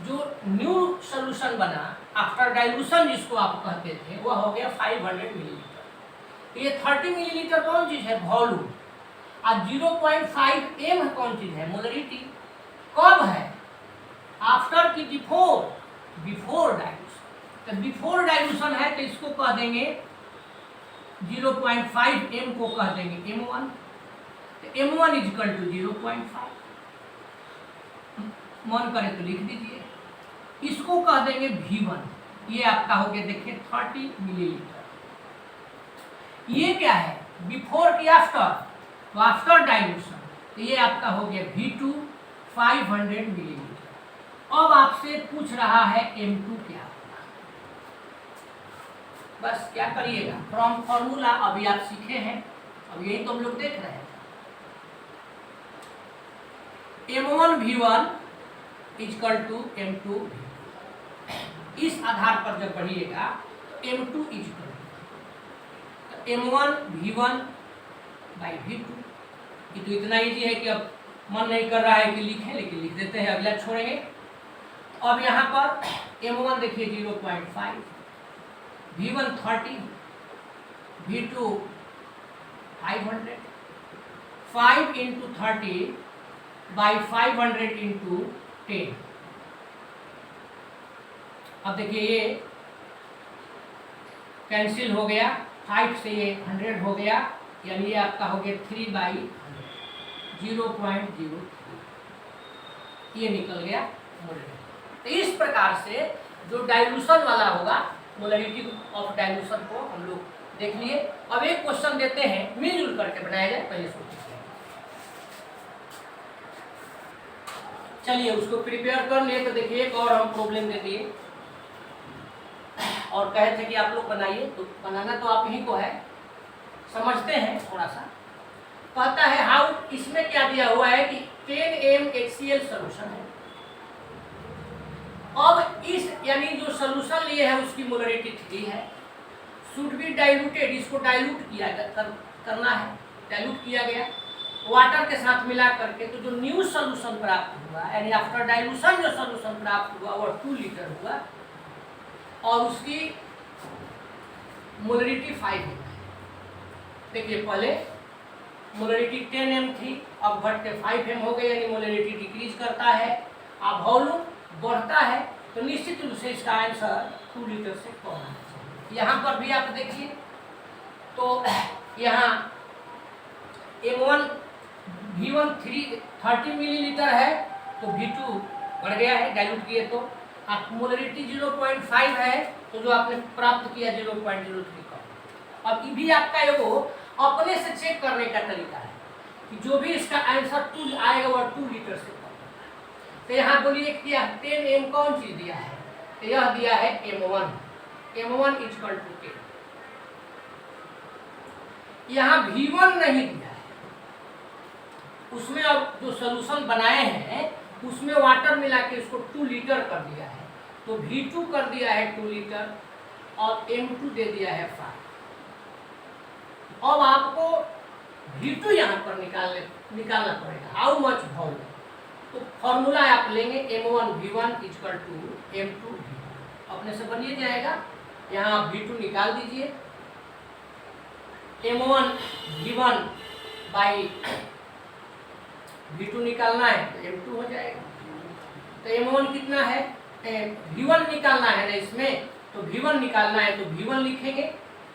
जो न्यू सॉल्यूशन बना आफ्टर डाइल्यूशन जिसको आप कहते थे वह हो गया 500 मिलीलीटर। ये 30 मिलीलीटर कौन चीज है, वॉल्यूम, और 0.5 m कौन चीज है, मोलरिटी। कब है, आफ्टर की बिफोर डाइल्यूशन। तो बिफोर डाइल्यूशन है तो इसको कह देंगे 0.5 m को कह देंगे M1। तो M1 इज इक्वल टू 0.5, मन करे तो लिख दीजिए। इसको कह देंगे V1, ये आपका हो गया देखिए 30 मिलीलीटर। ये क्या है, बिफोर की आफ्टर, तो आफ्टर डाइल्यूशन, तो ये आपका हो गया V2 500 मिलीलीटर। अब आपसे पूछ रहा है M2 क्या होगा। बस क्या करिएगा, फ्रॉम फॉर्मूला अभी आप सीखे हैं, अब यही तो हम लोग देख रहे हैं। M1 V1 equal to M2 V2। इस आधार पर जब बढ़िएगा तो M2 equal to M1 V1 by V2। ये तो इतना इजी है कि अब मन नहीं कर रहा है कि लिखें, लेकिन लिख देते हैं, अगला छोड़ेंगे। अब यहाँ पर M1 देखिए 0.5, V1 30, V2 500, 5 into 30 by 500 into 10। अब देखिए ये कैंसिल हो गया, 5 से ये 100 हो गया, यानी ये आपका हो गया 3/100, 0.03, ये निकल गया मोलरिटी। तो इस प्रकार से जो डाइल्यूशन वाला होगा, मोलरिटी ऑफ डाइल्यूशन को हम लोग देख लिए। अब एक क्वेश्चन देते हैं, मिलजुल करके बनाया जाए, पहले सोचिए। चलिए उसको प्रिपेयर कर लिए। तो देखिए एक और हम प्रॉब्लम दे दिए और कहे थे कि आप लोग बनाइए, तो बनाना तो आप ही को है, समझते हैं थोड़ा सा। कहता है हाउ, इसमें क्या दिया हुआ है कि 10m HCl सोल्यूशन है। अब इस यानी जो सोल्यूशन लिए है उसकी मोलरिटी 3 है, शुड बी डाइल्यूटेड, इसको डाइल्यूट किया करना है, डाइल्यूट किया गया वाटर के साथ मिला करके। तो जो न्यू सोल्यूशन प्राप्त हुआ यानी आफ्टर डाइल्यूशन जो सोल्यूशन प्राप्त हुआ वो 2 लीटर हुआ और उसकी मोलरिटी 5 है। देखिए पहले मोलरिटी 10m थी, अब घट के 5m हो गई, यानी मोलरिटी डिक्रीज करता है। अब वॉल्यूम बढ़ता है, तो निश्चित रूप से इसका आंसर 2 लीटर से कम है। यहाँ पर भी आप देखिए, तो यहाँ M1 V1 30 मिलीलीटर है, तो V2 बढ़ गया है डाइल्यूट किए तो। आप मोलरिटी 0.5 है, तो जो आपने प्राप्त किया 0.03 का। अब ये भी आपका एगो अपने से चेक करने का तरीका है कि जो भी इसका आंसर 2 आएगा वह 2 लीटर से कम। तो यहाँ बोलिए कि 10m कौन चीज दिया है, तो यह दिया है M1 = 10। यहाँ V1 नहीं दिया है, उसमें अब जो सोल्यूशन बनाए हैं उसमें वाटर मिला के इसको 2 लीटर कर दिया है, तो V2 कर दिया है 2 लीटर और M2 दे दिया है 5। अब आपको V2 यहाँ पर निकालना पड़ेगा, हाउ मच वॉल्यूम। तो फॉर्मूला आप लेंगे M1 V1 = M2 V2, अपने से बनिए जाएगा। यहाँ V2 निकाल दीजिए, M1 V1 बाई V2 निकालना है तो M2 हो जाएगा। तो M1 कितना है, V1 निकालना है ना इसमें, तो V1 निकालना है तो V1 लिखेंगे,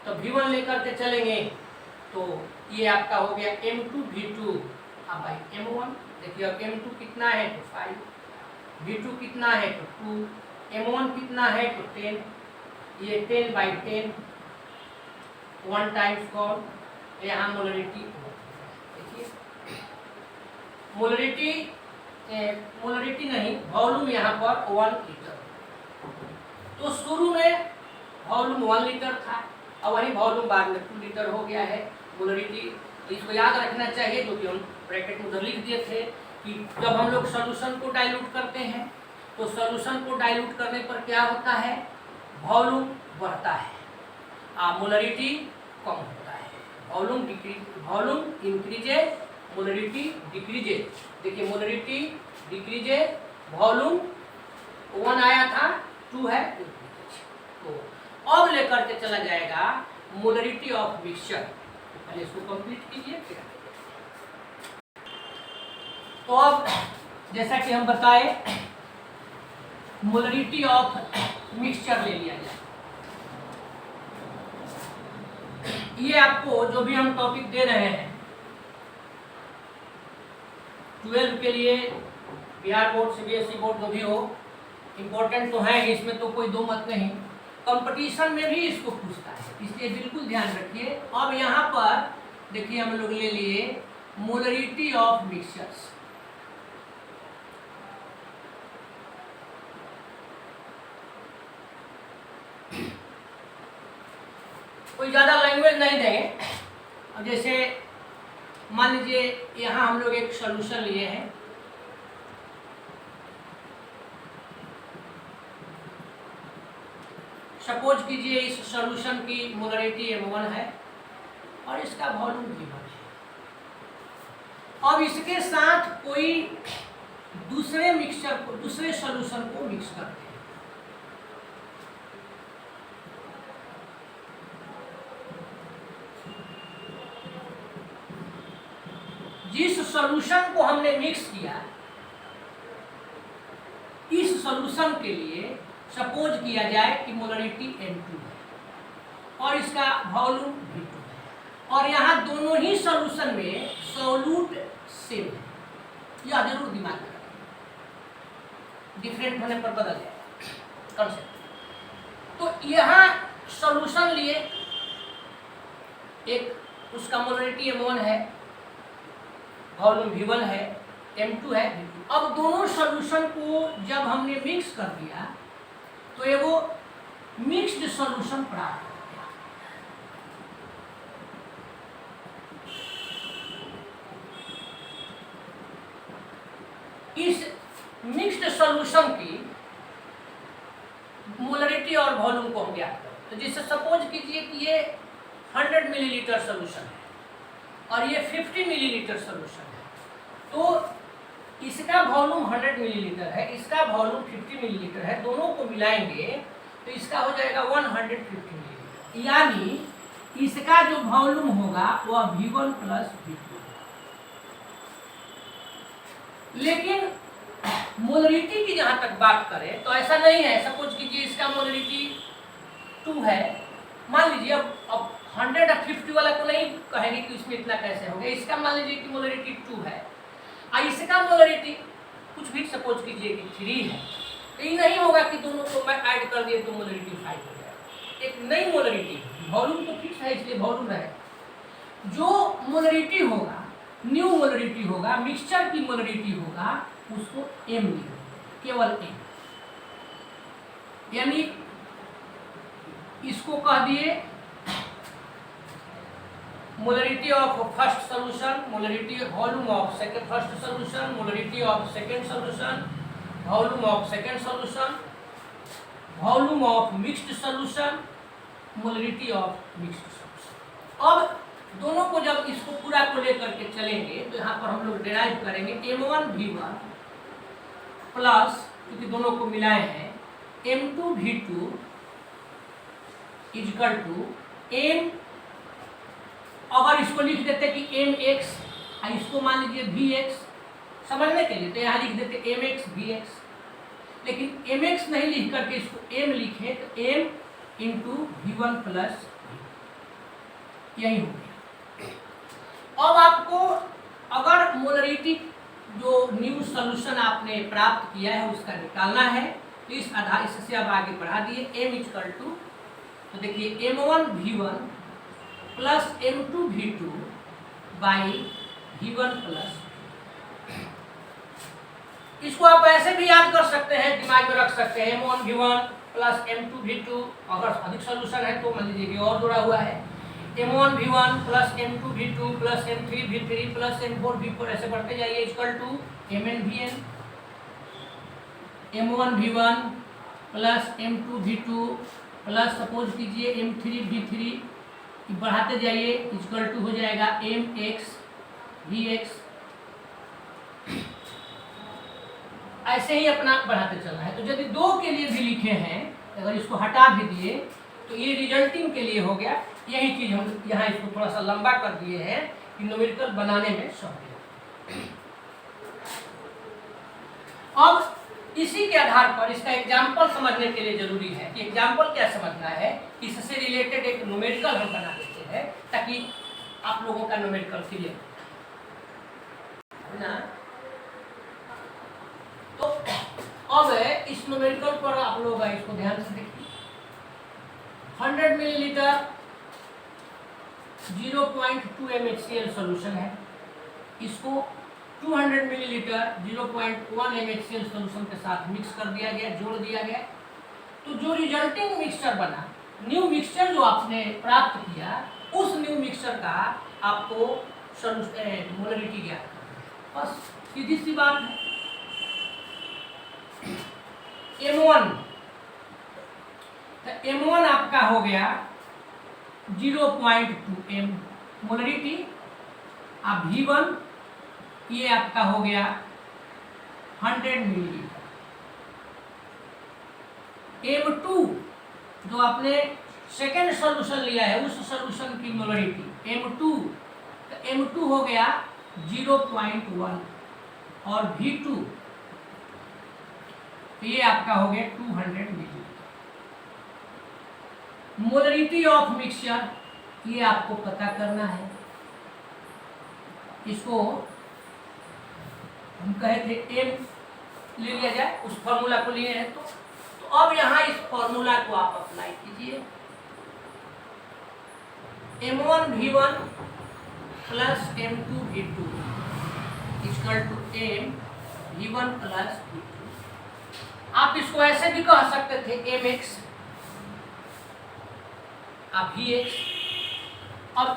तो V1 लेकर के चलेंगे, तो ये आपका हो गया M2 V2 अब बाई M1। देखिए अब M2 कितना है तो 5, V2 कितना है तो 2, M1 कितना है तो 10, ये 10/10 1 टाइम्स कौन, यहाँ मोलरिटी। देखिए मोलरिटी नहीं, वॉल्यूम यहाँ पर 1 लीटर। तो शुरू में वॉल्यूम 1 लीटर था, अब वही वॉल्यूम बाद में 2 लीटर हो गया है। मोलरिटी इसको याद रखना चाहिए, जो कि हम ब्रैकेट में उधर लिख दिए थे कि जब हम लोग सोल्यूशन को डाइल्यूट करते हैं तो सोल्यूशन को डाइल्यूट करने पर क्या होता है, वॉल्यूम बढ़ता है, मोलरिटी कम होता है। Volume increases, molarity decreases. देखिए मोलरिटी डिक्रीजेज, वॉल्यूम 1 आया था 2 है, तो अब लेकर के चला जाएगा मोलरिटी ऑफ मिक्सचर। पहले इसको कंप्लीट कीजिए फिर। तो अब जैसा कि हम बताए मोलरिटी ऑफ मिक्सचर ले लिया जाए। ये आपको जो भी हम टॉपिक दे रहे हैं 12 के लिए, बिहार बोर्ड CBSE बोर्ड जो भी हो, इम्पोर्टेंट तो है, इसमें तो कोई दो मत नहीं, कंपटीशन में भी इसको पूछता है, इसलिए बिल्कुल ध्यान रखिए। अब यहाँ पर देखिए हम लोग ले लिए मोलरिटी ऑफ मिक्सचर्स। कोई ज़्यादा लैंग्वेज नहीं देंगे। अब जैसे मान लीजिए यहाँ हम लोग एक सॉल्यूशन लिए हैं, सपोज कीजिए इस सॉल्यूशन की मोलरिटी M1 है और इसका वॉल्यूम V1 है। अब इसके साथ कोई दूसरे मिक्सचर को, दूसरे सॉल्यूशन को मिक्स करते हैं। जिस सॉल्यूशन को हमने मिक्स किया, इस सॉल्यूशन के लिए सपोज किया जाए कि मोलरिटी M2 है और इसका वॉल्यूम V2 है, और यहाँ दोनों ही सॉल्यूशन में सॉल्यूट सेम है। यह जरूर दिमाग में रखें, डिफरेंट होने पर बदल जाएगा कंसेप्ट। तो यहाँ सॉल्यूशन लिए एक उसका मोलरिटी M1 है, वॉल्यूम V1 है, M2 है, V2। अब दोनों सॉल्यूशन को जब हमने मिक्स कर दिया तो ये वो मिक्स्ड सॉल्यूशन प्राप्त हो गया। इस मिक्स्ड सॉल्यूशन की मोलरिटी और वॉल्यूम को हम ज्ञात करें। तो जिससे सपोज कीजिए कि ये 100 मिलीलीटर सॉल्यूशन है और ये 50 मिलीलीटर सॉल्यूशन है, तो इसका वॉल्यूम 100 मिलीलीटर है, इसका वॉल्यूम 50 मिलीलीटर है, दोनों को मिलाएंगे तो इसका हो जाएगा 150 मिलीलीटर, यानी इसका जो वॉल्यूम होगा वह V1 प्लस V2। लेकिन मोलरिटी की जहां तक बात करें तो ऐसा नहीं है। सपोज कीजिए इसका मोलरिटी 2 है, मान लीजिए अब 100 और 50 वाला को नहीं कहेंगे कि इसमें इतना कैसे हो गया। इसका मान लीजिए कि मोलरिटी 2 है और इसका मोलरिटी कुछ भी सपोज कीजिए कि 3 है, तो ये नहीं होगा कि दोनों को मैं ऐड कर दिए तो मोलरिटी 5 हो जाएगा। एक नई मोलरिटी, वॉल्यूम तो फिक्स है इसलिए वॉल्यूम रहे। जो मोलरिटी होगा, न्यू मोलरिटी होगा, मिक्सचर की मोलरिटी होगा, उसको M लिखो, केवल M। यानी इसको कह दिए molarity of first solution, molarity volume of second first solution, molarity of second solution, volume of second solution, volume of mixed solution, molarity of mixed solution. अब दोनों को जब इसको पूरा को लेकर के चलेंगे तो यहाँ पर हम लोग डिराइव करेंगे M1 V1 प्लस, क्योंकि दोनों को मिलाए हैं, M2 V2 is equal to M, अगर इसको लिख देते कि MX और इसको मान लीजिए VX समझने के लिए, तो यहाँ लिख देते MX VX। लेकिन MX नहीं लिख करके इसको M लिखे तो M इंटू V1 प्लस, यही हो गया। अब आपको अगर मोलरिटी जो न्यू सॉल्यूशन आपने प्राप्त किया है उसका निकालना है तो इस आधार इससे अब आगे बढ़ा दिए M इक्वल टू, तो देखिए M1 V1 plus M2 V2 by V1 plus. इसको आप ऐसे भी याद कर सकते हैं, दिमाग में रख सकते हैं, M1 V1 plus M2 V2, अगर अधिक सॉल्यूशन है तो मान लीजिए कि और जुड़ा हुआ है, M1 V1 plus M2 V2 plus M3 V3 plus M4 V4, ऐसे बढ़ते जाइए equal to Mn Vn। M1 V1 plus M2 V2 plus suppose कीजिए M3 V3, बढ़ाते जाइए इक्वल टू हो जाएगा Mx Vx। ऐसे ही अपना बढ़ाते चलना है। तो यदि 2 के लिए भी लिखे हैं, अगर इसको हटा भी दिए तो ये रिजल्टिंग के लिए हो गया। यही चीज हम यहाँ इसको थोड़ा सा लंबा कर दिए हैं कि न्यूमेरिकल बनाने में सौखी। अब इसी के आधार पर इसका एग्जाम्पल समझने के लिए जरूरी है कि एग्जाम्पल क्या समझना है, इससे रिलेटेड एक न्यूमेरिकल हम बना देते हैं ताकि आप लोगों का न्यूमेरिकल क्लियर ना। तो अब इस न्यूमेरिकल पर आप लोग इसको ध्यान से देखिए। 100 मिलीलीटर 0.2 mHCl सॉल्यूशन है, इसको 200 मिलीलीटर 0.1 mHCl सॉल्यूशन के साथ मिक्स कर दिया गया, जोड़ दिया गया। तो जो रिजल्टिंग मिक्सचर बना, न्यू मिक्सचर जो आपने प्राप्त किया, उस न्यू मिक्सचर का आपको मोलरिटी ज्ञात करना है, बस सीधी सी बात है। M1, तो M1 आपका हो गया 0.2 M मोलरिटी, अब V1 ये आपका हो गया 100 मिलीलीटर। M2 जो आपने सेकेंड सॉल्यूशन लिया है उस सॉल्यूशन की मोलरिटी M2, तो M2 हो गया 0.1 और V2 ये आपका हो गया 200 मिलीलीटर। मोलरिटी ऑफ मिक्सचर ये आपको पता करना है। इसको हम कहे थे M ले लिया जाए, उस फॉर्मूला को लिए हैं तो अब यहाँ इस फॉर्मूला को आप अप्लाई कीजिए। M1V1 plus M2V2 equal to M V1 plus V2। आप इसको ऐसे भी कह सकते थे Mx, आप Vx। अब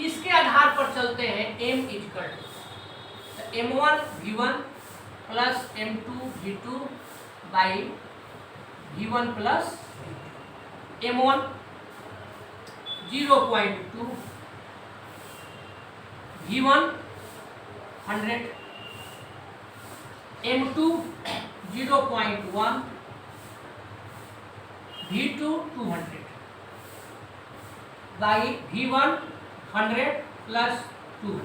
इसके आधार पर चलते हैं M equal to M1V1 plus M2V2 by V1 plus M1 0.2, V1 100, M2 0.1, V2 200 by V1 100 plus 200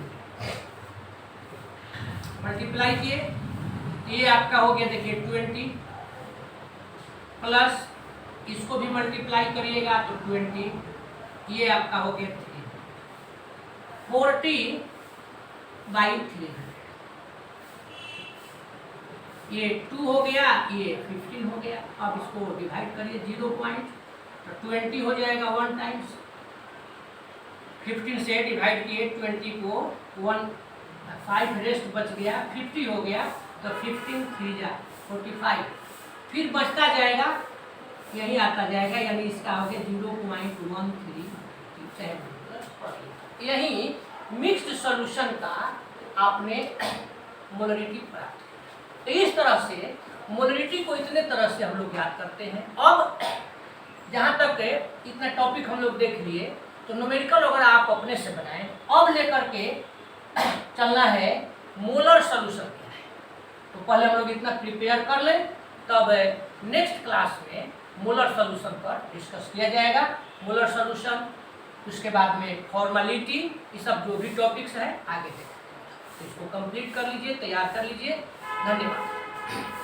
multiply किए, ये आपका हो गया देखिए 20 प्लस इसको भी मल्टीप्लाई करिएगा तो 20, ये आपका हो गया 40 बाई 300, ये 2 हो गया, ये 15 हो गया। अब इसको डिवाइड करिए 0 पॉइंट, तो 20 हो जाएगा 1 टाइम्स, 15 से डिवाइड किए 20 को 5 रेस्ट बच गया, 50 हो गया, तो 15 3 जा 45, फिर बचता जाएगा, यही आता जाएगा, यानी इसका हो गया 0.13। यही मिक्स्ड सॉल्यूशन का आपने मोलरिटी प्राप्त किया। तो इस तरह से मोलरिटी को इतने तरह से हम लोग याद करते हैं। अब जहाँ तक इतना टॉपिक हम लोग देख लिए, तो न्यूमेरिकल अगर आप अपने से बनाएं, अब लेकर के चलना है मोलर सॉल्यूशन क्या है। तो पहले हम लोग इतना प्रिपेयर कर लें, तब नेक्स्ट क्लास में मोलर सॉल्यूशन पर डिस्कस किया जाएगा। मोलर सॉल्यूशन, उसके बाद में फॉर्मेलिटी, ये सब जो भी टॉपिक्स हैं आगे देखेंगे। तो इसको कंप्लीट कर लीजिए, तैयार कर लीजिए। धन्यवाद।